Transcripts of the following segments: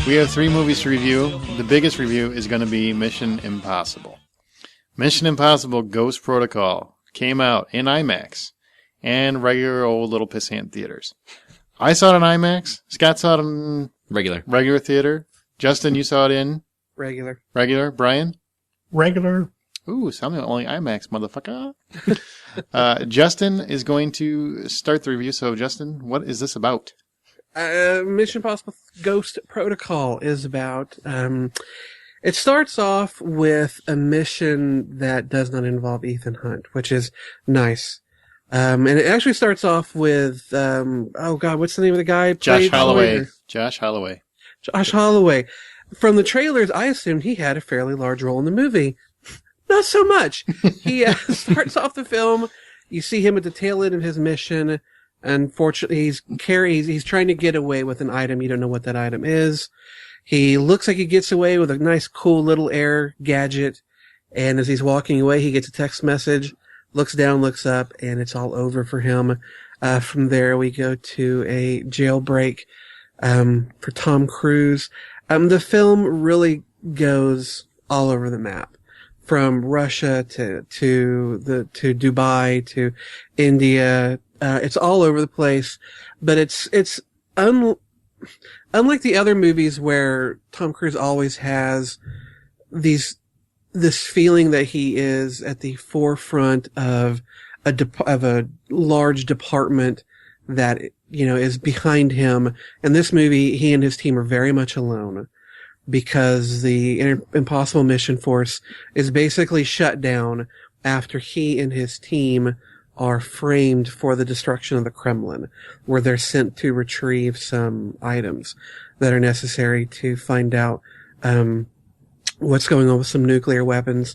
We have 3 movies to review. The biggest review is going to be Mission Impossible. Mission Impossible Ghost Protocol came out in IMAX and regular old little pissant theaters. I saw it in IMAX. Scott saw it in regular theater. Justin, you saw it in regular. Brian? Regular. Ooh, so I'm the only IMAX motherfucker. Justin is going to start the review. So, Justin, what is this about? Mission Impossible Ghost Protocol is about... it starts off with a mission that does not involve Ethan Hunt, which is nice. And it actually starts off with... what's the name of the guy? Josh Holloway. Josh Holloway. From the trailers, I assumed he had a fairly large role in the movie. Not so much. He starts off the film. You see him at the tail end of his mission. Unfortunately, he's trying to get away with an item. You don't know what that item is. He looks like he gets away with a nice, cool little air gadget. And as he's walking away, he gets a text message, looks down, looks up, and it's all over for him. From there, we go to a jailbreak for Tom Cruise. The film really goes all over the map. From Russia to Dubai to India, it's all over the place. But it's unlike the other movies where Tom Cruise always has this feeling that he is at the forefront of a large department that is behind him. In this movie, he and his team are very much alone, because the Impossible Mission Force is basically shut down after he and his team are framed for the destruction of the Kremlin, where they're sent to retrieve some items that are necessary to find out what's going on with some nuclear weapons.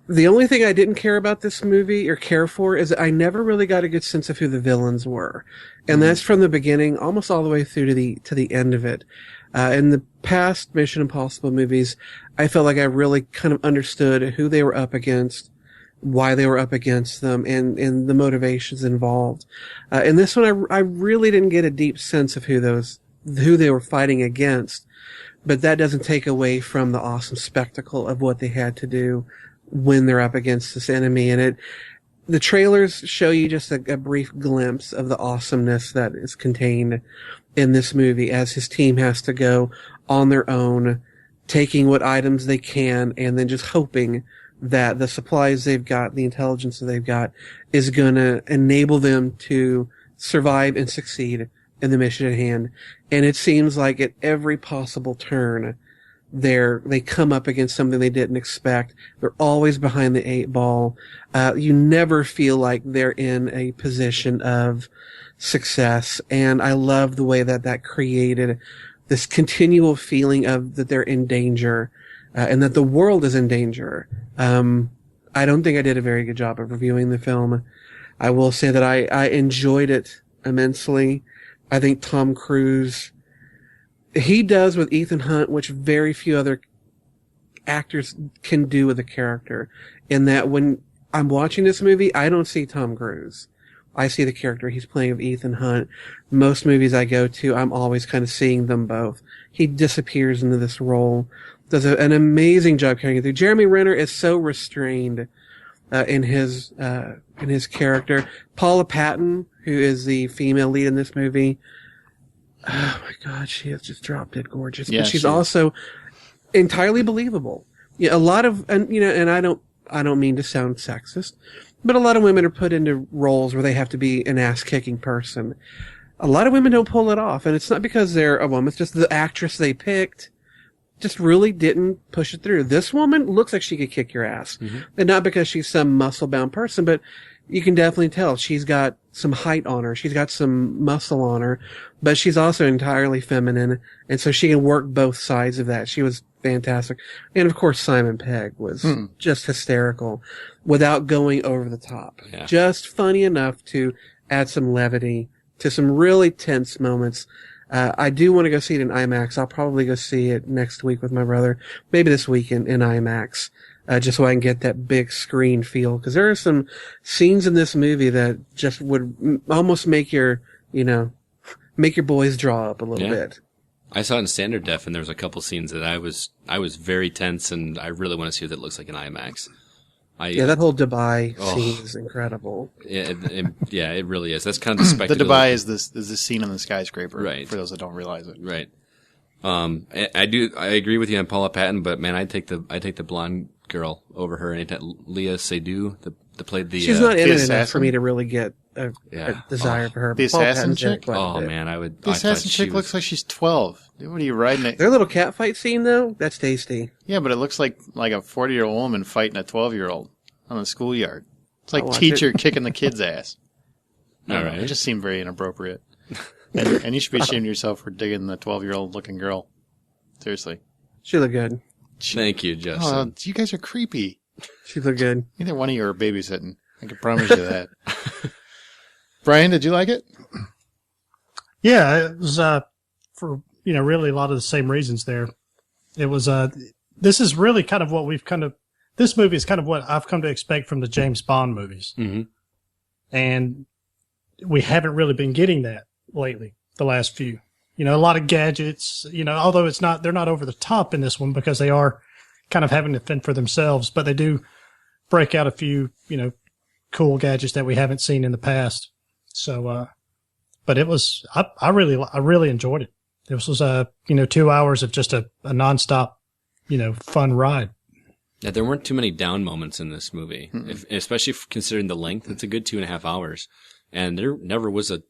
The only thing I didn't care about this movie, or care for, is that I never really got a good sense of who the villains were. And that's from the beginning, almost all the way through to the end of it. In the past Mission Impossible movies, I felt like I really kind of understood who they were up against, why they were up against them, and the motivations involved. In this one, I really didn't get a deep sense of who they were fighting against, but that doesn't take away from the awesome spectacle of what they had to do when they're up against this enemy. And the trailers show you just a brief glimpse of the awesomeness that is contained in this movie, as his team has to go on their own, taking what items they can, and then just hoping that the supplies they've got, the intelligence that they've got, is going to enable them to survive and succeed in the mission at hand. And it seems like at every possible turn, they come up against something they didn't expect. They're always behind the 8 ball. You never feel like they're in a position of success. And I love the way that created this continual feeling of that they're in danger, and that the world is in danger. I don't think I did a very good job of reviewing the film. I will say that I enjoyed it immensely. I think Tom Cruise, he does with Ethan Hunt, which very few other actors can do with a character, in that when I'm watching this movie, I don't see Tom Cruise. I see the character he's playing of Ethan Hunt. Most movies I go to, I'm always kind of seeing them both. He disappears into this role, does an amazing job carrying it through. Jeremy Renner is so restrained in his character. Paula Patton, who is the female lead in this movie, oh my God, she is just drop dead gorgeous. Yeah, but she's also entirely believable. Yeah, a lot of, and I don't mean to sound sexist, but a lot of women are put into roles where they have to be an ass-kicking person. A lot of women don't pull it off, and it's not because they're a woman, it's just the actress they picked just really didn't push it through. This woman looks like she could kick your ass. Mm-hmm. And not because she's some muscle-bound person, but you can definitely tell she's got some height on her. She's got some muscle on her, but she's also entirely feminine, and so she can work both sides of that. She was fantastic. And of course, Simon Pegg was just hysterical without going over the top. Yeah. Just funny enough to add some levity to some really tense moments. I do want to go see it in IMAX. I'll probably go see it next week with my brother, maybe this weekend in IMAX, just so I can get that big screen feel. Because there are some scenes in this movie that just would almost make your boys draw up a little bit. I saw it in standard def, and there was a couple scenes that I was very tense, and I really want to see what it looks like in IMAX. That whole Dubai scene is incredible. It really is. That's kind of the spectacle. The Dubai is this scene on the skyscraper, right? For those that don't realize it, right. I agree with you on Paula Patton, but man, I take the blonde girl over her. And Leah Seydoux, that played the. She's not in it enough assassin? for me to really get a desire for her. The Paula assassin Patton's in it chick? quite a bit. Man, I would. The assassin chick looks like she's 12. What are you riding it? Their little cat fight scene, though, that's tasty. Yeah, but it looks like a 40-year-old woman fighting a 12-year-old on the schoolyard. It's like I'll watch teacher it. kicking the kid's ass. All right. It just seemed very inappropriate. And you should be ashamed of yourself for digging the 12-year-old looking girl. Seriously. She looked good. Thank you, Justin. You guys are creepy. She looked good. Neither one of you are babysitting. I can promise you that. Brian, did you like it? Yeah, it was for really a lot of the same reasons there. It was this is really kind of what this movie is kind of what I've come to expect from the James Bond movies. Mm-hmm. And we haven't really been getting that lately, the last few. A lot of gadgets, although they're not over the top in this one because they are kind of having to fend for themselves, but they do break out a few, cool gadgets that we haven't seen in the past. So, but it was, I really enjoyed it. This was 2 hours of just a nonstop, fun ride. Yeah, there weren't too many down moments in this movie, especially considering the length. It's a good 2.5 hours, and there never was a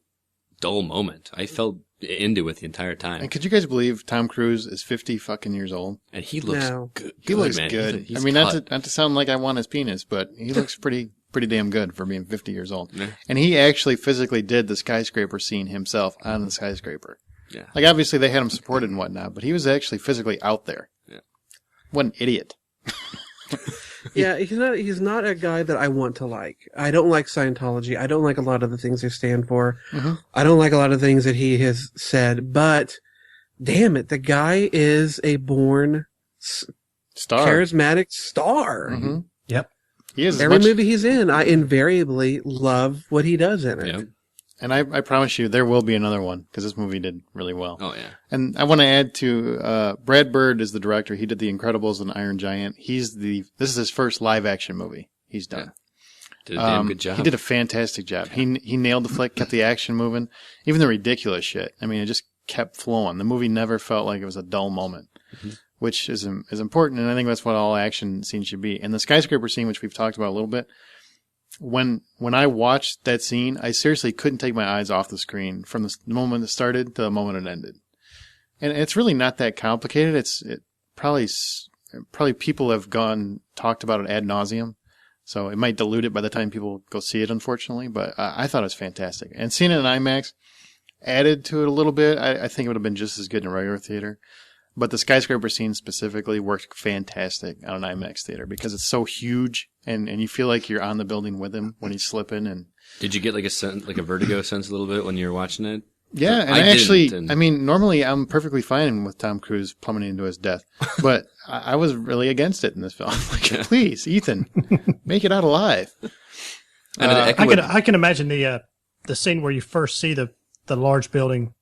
dull moment. I felt into it the entire time. And could you guys believe Tom Cruise is 50 fucking years old? And he looks No. good. He looks man. good. He's I mean, cut. not to sound like I want his penis, but he looks pretty damn good for being 50 years old. Yeah. And he actually physically did the skyscraper scene himself on the skyscraper. Yeah. Like, obviously they had him supported and whatnot, but he was actually physically out there. Yeah. What an idiot. Yeah, he's not a guy that I want to like. I don't like Scientology. I don't like a lot of the things they stand for. Mm-hmm. I don't like a lot of things that he has said, but damn it, the guy is a born Star. charismatic star. Mm-hmm. Yep. He is. Every movie he's in, I invariably love what he does in it. Yeah. And I promise you, there will be another one, because this movie did really well. Oh, yeah. And I want to add to, Brad Bird is the director. He did The Incredibles and Iron Giant. This is his first live action movie he's done. Did a damn good job. He did a fantastic job. He nailed the flick, kept the action moving, even the ridiculous shit. I mean, it just kept flowing. The movie never felt like it was a dull moment, which is important. And I think that's what all action scenes should be. And the skyscraper scene, which we've talked about a little bit, when I watched that scene, I seriously couldn't take my eyes off the screen from the moment it started to the moment it ended. And it's really not that complicated. It probably people have talked about it ad nauseum. So it might dilute it by the time people go see it, unfortunately. But I thought it was fantastic. And seeing it in IMAX added to it a little bit. I think it would have been just as good in a regular theater. But the skyscraper scene specifically worked fantastic on an IMAX theater because it's so huge and you feel like you're on the building with him when he's slipping. And Did you get like a vertigo sense a little bit when you were watching it? yeah, and I mean, normally I'm perfectly fine with Tom Cruise plummeting into his death, but I was really against it in this film. Like, please, Ethan, make it out alive. And I can imagine the scene where you first see the large building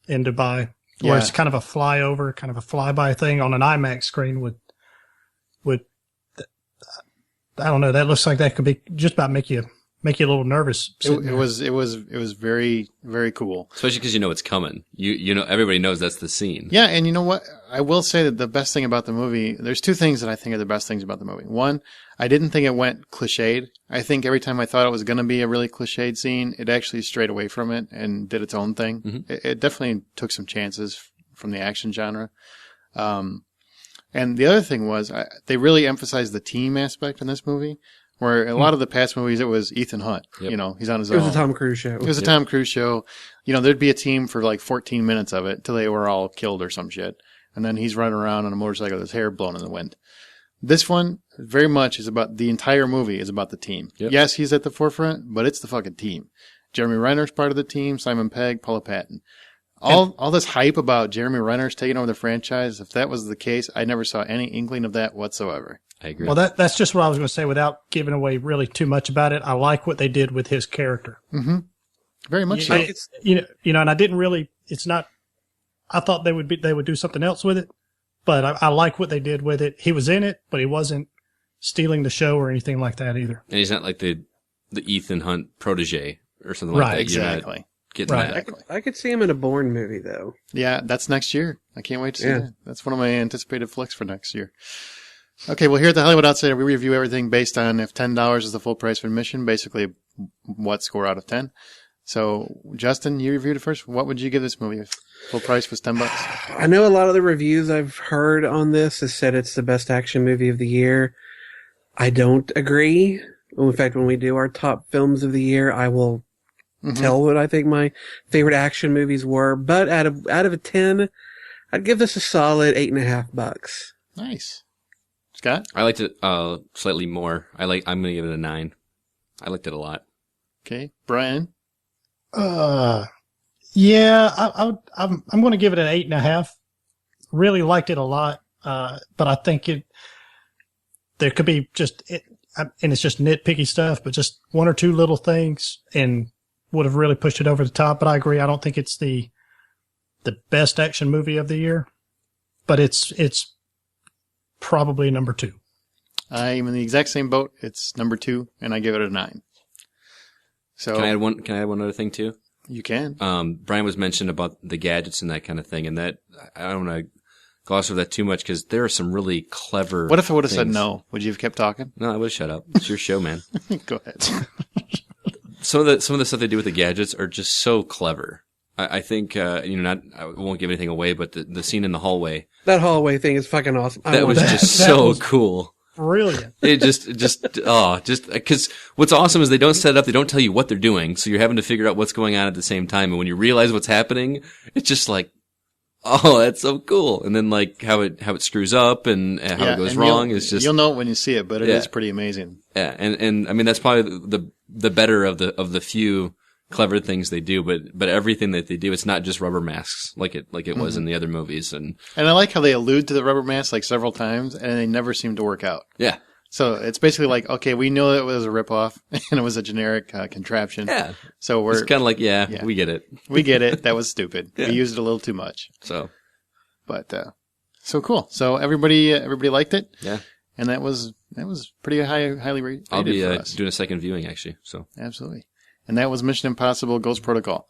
in Dubai, where it's kind of a flyover, kind of a flyby thing on an IMAX screen with I don't know. That looks like that could be just about make you a little nervous. It was very, very cool. Especially because you know it's coming. You know, everybody knows that's the scene. Yeah, and you know what? I will say that the best thing about the movie, there's two things that I think are the best things about the movie. One, I didn't think it went cliched. I think every time I thought it was going to be a really cliched scene, it actually strayed away from it and did its own thing. Mm-hmm. It definitely took some chances from the action genre. And the other thing was, they really emphasized the team aspect in this movie, where a lot of the past movies, it was Ethan Hunt. Yep. You know, he's on his It own. was a Tom Cruise show. It was a Tom Cruise show. You know, there'd be a team for like 14 minutes of it till they were all killed or some shit. And then he's running around on a motorcycle with his hair blown in the wind. This one very much is about the entire movie is about the team. Yep. Yes, he's at the forefront, but it's the fucking team. Jeremy Renner's part of the team, Simon Pegg, Paula Patton. All this hype about Jeremy Renner's taking over the franchise, if that was the case, I never saw any inkling of that whatsoever. I agree. Well, that's just what I was going to say without giving away really too much about it. I like what they did with his character. Mm-hmm. Very much so. And I didn't really, I thought they would do something else with it, but I like what they did with it. He was in it, but he wasn't stealing the show or anything like that either. And he's not like the Ethan Hunt protege or something like Right, that. exactly. Getting Right. that. I could see him in a Bourne movie though. Yeah, that's next year. I can't wait to see Yeah. that. That's one of my anticipated flicks for next year. Okay, well, here at the Hollywood Outsider, we review everything based on if $10 is the full price of admission, basically what score out of 10. So, Justin, you reviewed it first. What would you give this movie if full price was $10? I know a lot of the reviews I've heard on this has said it's the best action movie of the year. I don't agree. In fact, when we do our top films of the year, I will tell what I think my favorite action movies were. But out of a 10, I'd give this a solid $8.50. Nice. Scott? I liked it slightly more. I'm going to give it a 9. I liked it a lot. Okay. Brian? Yeah, I'm going to give it an 8.5. Really liked it a lot, but I think there could be and it's just nitpicky stuff, but just one or two little things and would have really pushed it over the top. But I agree, I don't think it's the best action movie of the year, but it's probably number 2. I'm in the exact same boat. It's number 2, and I give it a 9. So Can I add one other thing too? you can. Brian was mentioned about the gadgets and that kind of thing, and that I don't want to gloss over that too much because there are some really clever. What if I would have said things. no? Would you have kept talking? No, I would have shut up. It's your show, man. Go ahead. Some of the stuff they do with the gadgets are just so clever. I think I won't give anything away, but the scene in the hallway That hallway thing is fucking awesome. that was just that so was- cool. Brilliant. It just because what's awesome is they don't set it up, they don't tell you what they're doing, so you're having to figure out what's going on at the same time. And when you realize what's happening, it's just like, oh, that's so cool. And then like how it screws up and how it goes and wrong is just you'll know it when you see it, but it Yeah. is pretty amazing. yeah. And I mean that's probably the better of the few clever things they do, but everything that they do, it's not just rubber masks like it was in the other movies. And And I like how they allude to the rubber mask like several times, and they never seem to work out. yeah, So it's basically like, okay, we know it was a ripoff and it was a generic contraption. yeah. So It's kind of like Yeah. we get it. we get it. That was stupid. Yeah. We used it a little too much. So But so cool. So everybody liked it, yeah, and that was pretty highly rated I'll be for us. doing a second viewing actually. So Absolutely. And that was Mission Impossible Ghost Protocol.